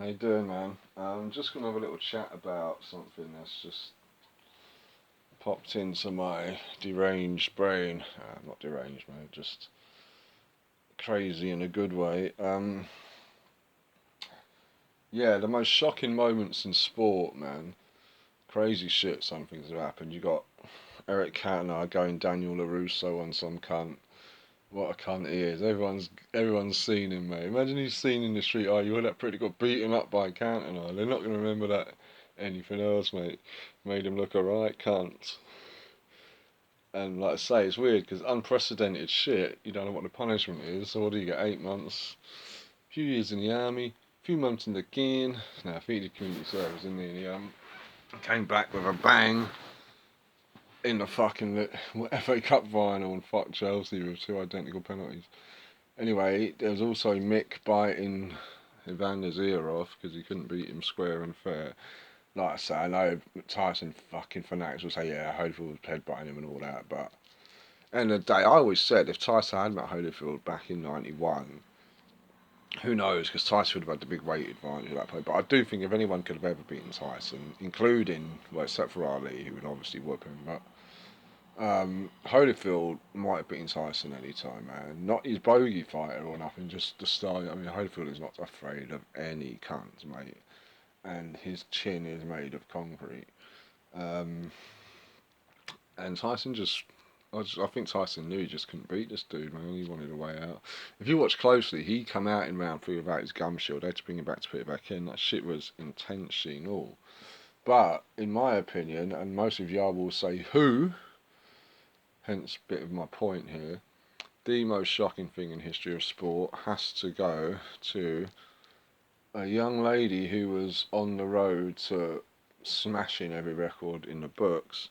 How you doing, man? I'm just gonna have a little chat about something that's just popped into my deranged brain. Not deranged, man, just crazy in a good way. Yeah, the most shocking moments in sport, man. Crazy shit, some things have happened. You got Eric Cantona going Daniel LaRusso on some cunt. What a cunt he is. Everyone's seen him, mate. Imagine he's seen in the street. Oh, you would that pretty got beaten up by Cantona. They're not gonna remember that anything else, mate. Made him look alright, cunt. And like I say, it's weird because unprecedented shit. You don't know what the punishment is. So what do you get? 8 months, a few years in the army, a few months in the king. No, I think he did community service, didn't he? Came back with a bang in the fucking FA Cup final and fucked Chelsea with two identical penalties. Anyway, there was also Mick biting Evander's ear off because he couldn't beat him square and fair. Like I say, I know Tyson fucking fanatics will say, yeah, Holyfield was headbutting him and all that, but end of the day, I always said if Tyson had met Holyfield back in '91, who knows, because Tyson would have had the big weight advantage at that point. But I do think if anyone could have ever beaten Tyson, including, well, except for Ali, who would obviously whoop him, but Holyfield might have beaten Tyson any time, man. Not his bogey fighter or nothing, just the style. I mean, Holyfield is not afraid of any cunt, mate. And his chin is made of concrete. Um, and Tyson I think Tyson knew he just couldn't beat this dude, man. He wanted a way out. If you watch closely, he come out in round 3 without his gum shield. They had to bring him back to put it back in. That shit was intense, sheen all. But in my opinion, and most of y'all will say who, hence a bit of my point here, the most shocking thing in history of sport has to go to a young lady who was on the road to smashing every record in the books.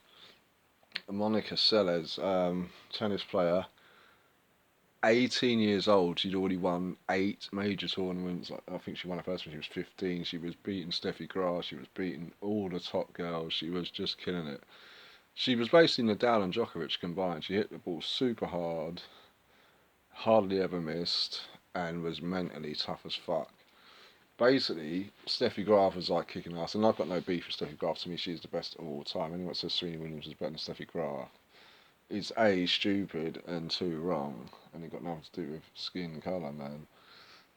Monica Seles, tennis player, 18 years old. She'd already won 8 major tournaments. I think she won her first when she was 15. She was beating Steffi Graf. She was beating all the top girls. She was just killing it. She was basically Nadal and Djokovic combined. She hit the ball super hard, hardly ever missed, and was mentally tough as fuck. Basically, Steffi Graf was like kicking ass, and I've got no beef with Steffi Graf. To me, she's the best of all time. Anyone that says Serena Williams is better than Steffi Graf is A, stupid, and 2, wrong. And it got nothing to do with skin colour, man.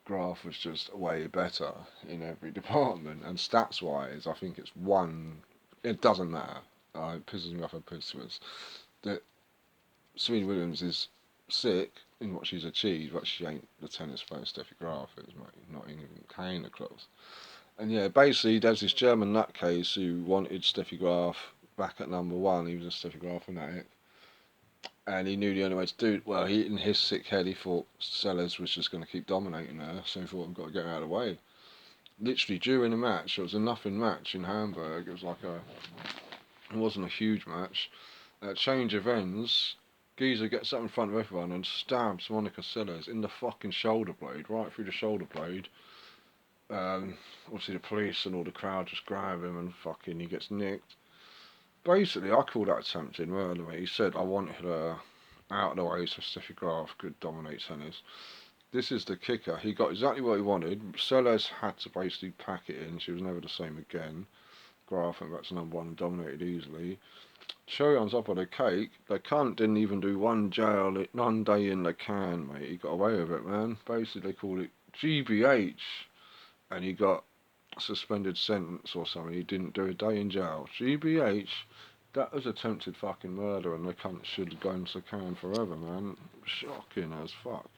Graf was just way better in every department. And stats wise, I think it's one. It doesn't matter. It pisses me off and pisses that Serena Williams is sick in what she's achieved, but she ain't the tennis player Steffi Graf is, mate. Not even kind of close. And yeah, basically, there's this German nutcase who wanted Steffi Graf back at number one. He was a Steffi Graf fanatic. And he knew the only way to do it. Well, in his sick head, he thought Sellers was just going to keep dominating her, so he thought, I've got to get her out of the way. Literally, during the match, it was a nothing match in Hamburg. It wasn't a huge match. Change of ends, Geezer gets up in front of everyone and stabs Monica Seles in the fucking shoulder blade, right through the shoulder blade. Obviously, the police and all the crowd just grab him and fucking he gets nicked. Basically, I call that attempted murder, mate. He said, I wanted her out of the way so Steffi Graf could dominate tennis. This is the kicker. He got exactly what he wanted. Seles had to basically pack it in. She was never the same again. Graf went back to number one and dominated easily. Cherry on top of the cake, the cunt didn't even do one day in the can, mate. He got away with it, man. Basically, they called it GBH, and he got a suspended sentence or something. He didn't do a day in jail. GBH, that was attempted fucking murder, and the cunt should have gone to can forever, man. Shocking as fuck.